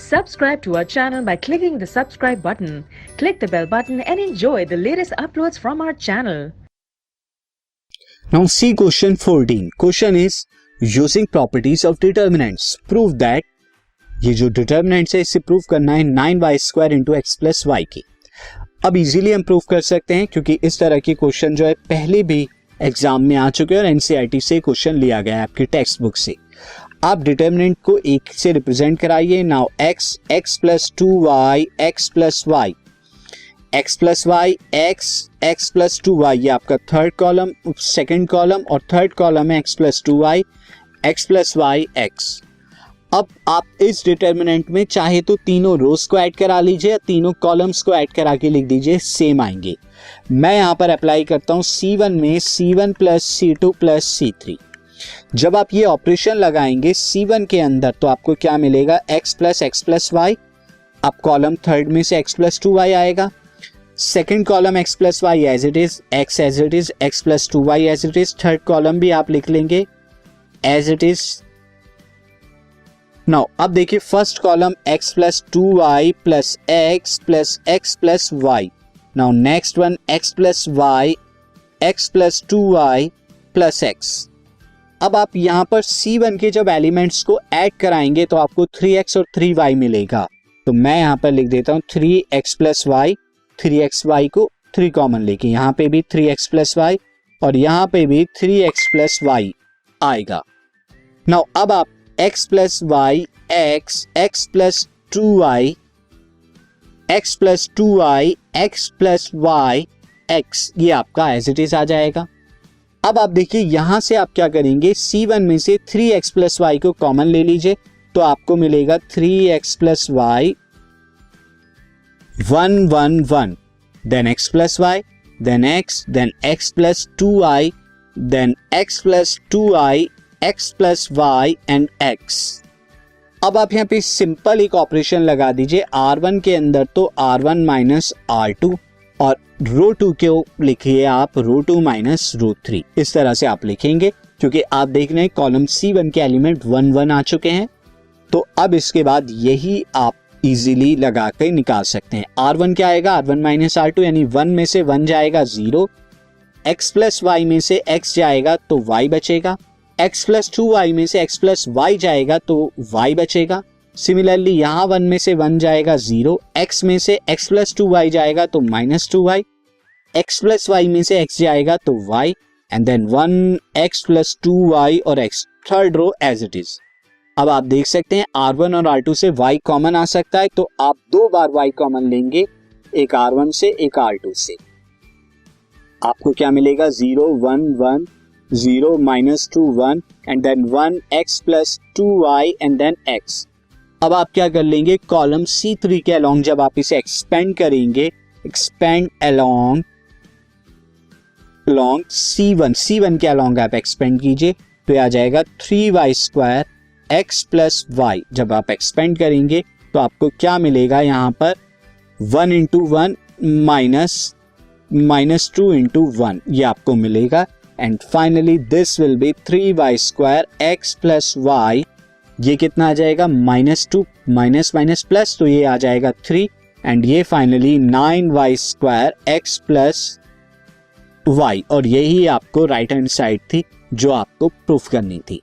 Subscribe to our channel by clicking the subscribe button. Click the bell button and enjoy the latest uploads from our channel. Now see question 14. Question is using properties of determinants. Prove that ये जो determinants है इसे prove करना है 9y² into x plus Y की. अब easily हम prove कर सकते हैं क्योंकि इस तरह के क्वेश्चन जो है पहले भी एग्जाम में आ चुके हैं और एनसीईआरटी से क्वेश्चन लिया गया है आपकी टेक्स्ट बुक से. आप डिटर्मिनेंट को एक से रिप्रेजेंट कराइए. Now x plus 2y x plus y x plus y x plus 2y ये आपका थर्ड कॉलम, सेकंड कॉलम और थर्ड कॉलम है x plus 2y x plus y x. अब आप इस डिटर्मिनेंट में चाहे तो तीनों रोज को ऐड करा लीजिए या तीनों कॉलम्स को ऐड करा के लिख दीजिए, सेम आएंगे. मैं यहां पर अप्लाई करता हूं C1 में C1 plus C2 plus C3. जब आप ये ऑपरेशन लगाएंगे C1 के अंदर तो आपको क्या मिलेगा x प्लस वाई. अब कॉलम थर्ड में से x प्लस 2y आएगा. Second column x plus y as it is, x as it is, x plus 2y as it is. Third column भी आप लिख लेंगे एज इट इज. नाउ अब देखिए first column x plus 2y plus x plus y. Now next one x plus y x plus 2y plus x. अब आप यहां पर C1 के जब एलिमेंट्स को ऐड कराएंगे तो आपको 3x और 3y मिलेगा. तो मैं यहां पर लिख देता हूं 3x प्लस वाई. 3xy को 3 कॉमन लेके यहां पे भी 3x प्लस वाई और यहां पे भी 3x प्लस वाई आएगा. नाउ अब आप x plus y x plus 2y x plus 2y x plus y x ये आपका एज इट इज आ जाएगा. अब आप देखिए यहां से आप क्या करेंगे, C1 में से 3x प्लस वाई को कॉमन ले लीजिए तो आपको मिलेगा 3x plus y 1 1 1, then x plus y, then x plus 2y, then x plus 2y x plus y and x. अब आप यहाँ पे सिंपल एक ऑपरेशन लगा दीजिए. R1 के अंदर तो R1 माइनस R2 और रो 2 को लिखिए आप रो 2 माइनस रो 3. इस तरह से आप लिखेंगे क्योंकि आप देख रहे हैं कॉलम C1 के एलिमेंट 1 1 आ चुके हैं. तो अब इसके बाद यही आप इजीली लगा कर निकाल सकते हैं. R1 क्या आएगा, R1 माइनस R2 यानी 1 में से 1 जाएगा 0. x प्लस वाई में से x जाएगा तो y बचेगा. x प्लस 2y में से x प्लस y जाएगा तो y बचेगा. सिमिलरली यहाँ 1 में से 1 जाएगा 0. x में से x प्लस 2y जाएगा तो minus 2y. x plus y में से x जाएगा तो y and then 1x plus 2y और x. Third row as it is. अब आप देख सकते हैं R1 और R2 से y कॉमन आ सकता है तो आप 2 बार y कॉमन लेंगे, एक R1 से एक R2 से. आपको क्या मिलेगा 0 1 1 0 minus 2 1 and then 1x plus 2y and then x. अब आप क्या कर लेंगे, कॉलम C3 के अलोंग जब आप इसे एक्सपेंड करेंगे, एक्सपेंड अलोंग C1 के अलोंग आप एक्सपेंड कीजिए तो आ जाएगा 3y² x प्लस वाई. जब आप एक्सपेंड करेंगे तो आपको क्या मिलेगा, यहाँ पर 1 इंटू 1 माइनस 2 इंटू 1 ये आपको मिलेगा. And finally this will be 3y² x plus y. ये कितना आ जाएगा, -2 माइनस प्लस तो ये आ जाएगा 3 एंड ये finally 9y² x plus Y. और यही आपको राइट हैंड साइड थी जो आपको प्रूफ करनी थी.